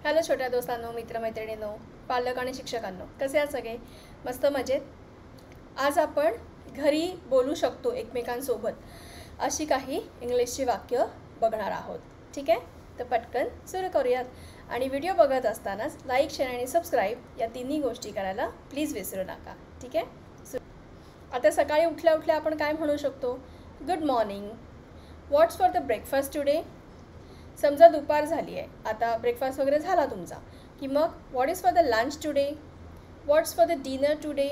Hello छोट्या दोस्तांनो, मित्रमैत्रिणींनो, पालक आणि शिक्षकांनो, कसे आहात सगळे? मस्त मजेत. आज आपण घरी बोलू शकतो एकमेकांसोबत अशी काही इंग्लिशची वाक्य बघणार आहोत. ठीक आहे, तर पटकन सुरू करूयात. आणि व्हिडिओ बघत असतानाच लाईक, शेअर आणि सबस्क्राईब या तिन्ही गोष्टी करायला प्लीज विसरू नका. ठीक आहे. आता सकाळी उठल्या उठल्या आपण काय म्हणू शकतो? Good morning. What's for the breakfast today? समजा दुपार झाली आहे, आता ब्रेकफास्ट वगैरे झाला तुमचा, की मग what is for the lunch today, what's for the dinner today.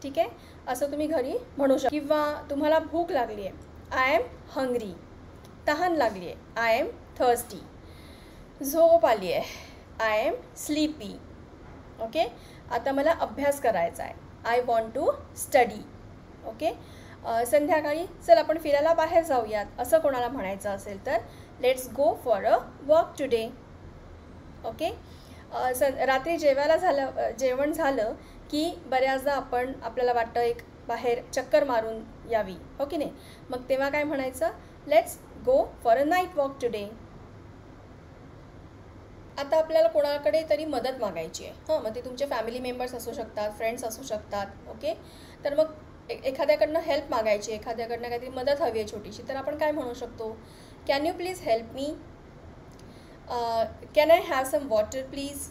ठीक आहे, असं तुम्ही घरी म्हणू शकता. किंवा तुम्हाला भूक लागली आहे, आय एम हंग्री. तहान लागली आहे, आय एम थर्स्टी. झोप आली आहे, आय एम स्लीपी. ओके, आता मला अभ्यास करायचा आहे, I want to study. Okay, संध्याकाळी चल आपण फिरायला बाहेर जाऊयात असं कोणाला म्हणायचं असेल तर let's go for a walk today. Okay, रात्री जेवण झालं की बऱ्याचदा आपल्याला वाटतं एक बाहेर चक्कर मारून यावी, हो की नाही? मग तेव्हा काय म्हणायचं? Let's go for a night walk today. आता आपल्याला कोणाकडे तरी मदत मागायची आहे, मग ते तुमचे फॅमिली मेंबर्स असू शकतात, फ्रेंड्स असू शकतात. ओके, तर मग एखाद्याकडनं हेल्प मागायची, एखाद्याकडनं काहीतरी मदत हवी आहे छोटीशी, तर आपण काय म्हणू शकतो? Can you please help me? Can I have some water please?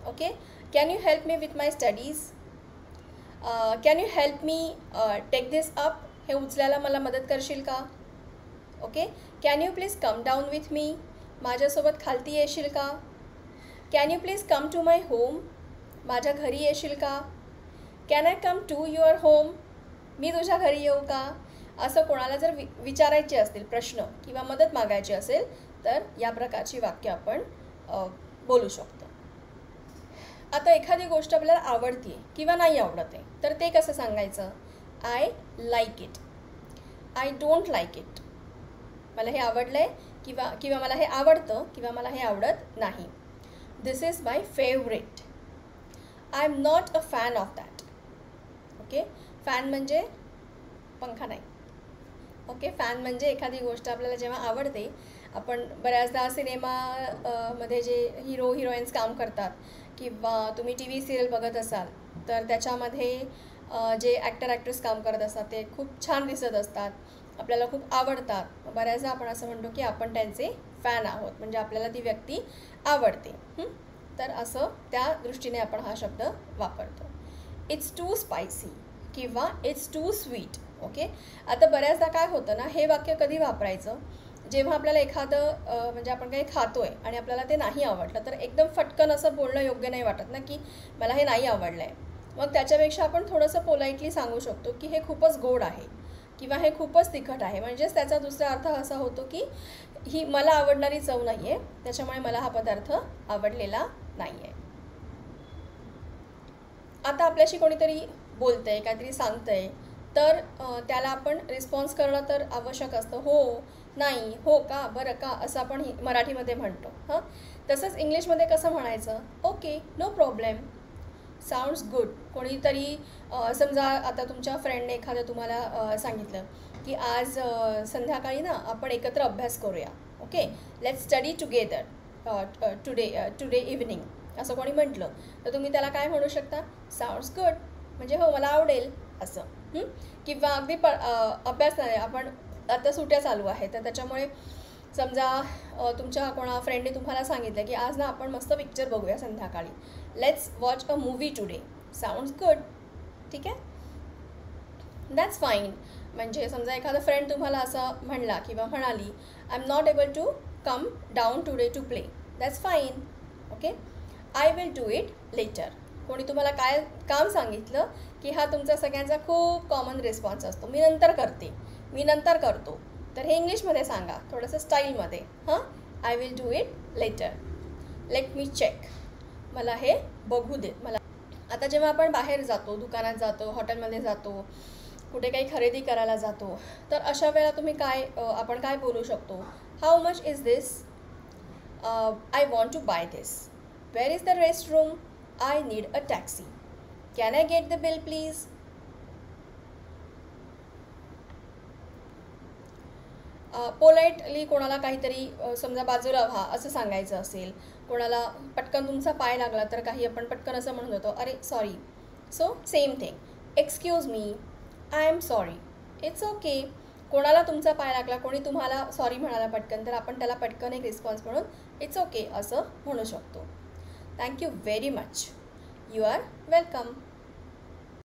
Okay, can you help me with my studies? Can you help me take this up? हे उचलायला मला मदत करशील का? Okay, can you please come down with me? माझ्यासोबत खालती येशील का? Can you please come to my home? माझ्या घरी येशील का? Can I come to your home? मी तुझ्या घरी येऊ का? असं कोणाला जर विचारायचे असतील प्रश्न किंवा मदत मागायची असेल तर या प्रकारची वाक्य आपण बोलू शकतो. आता एखादी गोष्ट आपल्याला आवडते किंवा नाही आवडत आहे, तर ते कसं सांगायचं? I like it, I don't like it. मला हे आवडलं आहे किंवा मला हे आवडतं किंवा मला हे आवडत नाही. This is my favourite, I am not a fan of that. Okay, fan म्हणजे पंखा नाही. ओके, फॅन म्हणजे एखादी गोष्ट आपल्याला जेव्हा आवडते, आपण बऱ्याचदा सिनेमा मध्ये जे हिरो हिरोईन्स काम करतात किंवा तुम्ही टी व्ही सिरियल बघत असाल तर त्याच्यामध्ये जे ॲक्टर ॲक्ट्रेस काम करत असतात ते खूप छान दिसत असतात, आपल्याला खूप आवडतात. बऱ्याचदा आपण असं म्हणतो की आपण त्यांचे फॅन आहोत, म्हणजे आपल्याला ती व्यक्ती आवडते. तर असं त्या दृष्टीने आपण हा शब्द वापरतो. इट्स टू स्पायसी किंवा इट्स टू स्वीट. ओके, आता बऱ्याचदा काय होतं ना, हे वाक्य कधी वापरायचं? जेव्हा आपल्याला एखादं म्हणजे आपण काही खातो आहे आणि आपल्याला ते नाही आवडलं, तर एकदम फटकन असं बोलणं योग्य नाही वाटत ना, की मला हे नाही आवडलं आहे. मग त्याच्यापेक्षा आपण थोडंसं पोलाइटली सांगू शकतो की हे खूपच गोड आहे किंवा हे खूपच तिखट आहे. म्हणजेच त्याचा दुसरा अर्थ असा होतो की ही मला आवडणारी चव नाही आहे, त्याच्यामुळे मला हा पदार्थ आवडलेला नाही आहे. आता आपल्याशी कोणीतरी बोलतंय, काहीतरी सांगतंय, तर त्याला आपण रिस्पॉन्स करणं तर आवश्यक असतं. हो, नाही, हो का, बरं का, असं आपण मराठीमध्ये म्हणतो. तसंच इंग्लिशमध्ये कसं म्हणायचं? Okay, no problem, sounds good. कोणीतरी समजा आता तुमच्या फ्रेंडने एखादं तुम्हाला सांगितलं की आज संध्याकाळी ना आपण एकत्र अभ्यास करूया. Okay, let's study together today evening, असं कोणी म्हटलं तर तुम्ही त्याला काय म्हणू शकता? साऊंड्स गुड, म्हणजे हो मला आवडेल असं. किंवा अगदी अभ्यास नाही, आपण आता सुट्या चालू आहे तर त्याच्यामुळे समजा तुमच्या कोणा फ्रेंडने तुम्हाला सांगितलं की आज ना आपण मस्त पिक्चर बघूया संध्याकाळी, let's watch a movie today. Sounds good. ठीक आहे, दॅट्स फाईन. म्हणजे समजा एखादा फ्रेंड तुम्हाला असं म्हणला किंवा म्हणाली, I am not able to come down today to play. That's fine. Okay, I will do it later. कोणी तुम्हाला काय काम सांगितलं की हा तुमचा सगळ्यांचा खूप कॉमन रिस्पॉन्स असतो, मी नंतर करते, मी नंतर करतो. तर हे इंग्लिशमध्ये सांगा थोडंसं स्टाईलमध्ये. I will do it later, let me check, मला हे बघू देत. मला आता जेव्हा आपण बाहेर जातो, दुकानात जातो, हॉटेलमध्ये जातो, कुठे काही खरेदी करायला जातो, तर अशा वेळेला तुम्ही आपण काय बोलू शकतो? How much is this? I want to buy this. Where is the rest room? I need a taxi. Can I get the bill please? Politely कोणाला काहीतरी समजा बाजूला व्हा असं सांगायचं असेल, कोणाला पटकन तुमचा पाय लागला तर काही आपण पटकन असं म्हणत होतो, अरे sorry. So same thing, excuse me, I am sorry, it's okay. कोणाला तुमचा पाय लागला, कोणी तुम्हाला सॉरी म्हणाला पटकन, तर आपण त्याला पटकन एक रिस्पॉन्स म्हणून इट्स ओके असं म्हणू शकतो. Thank you very much. You are welcome.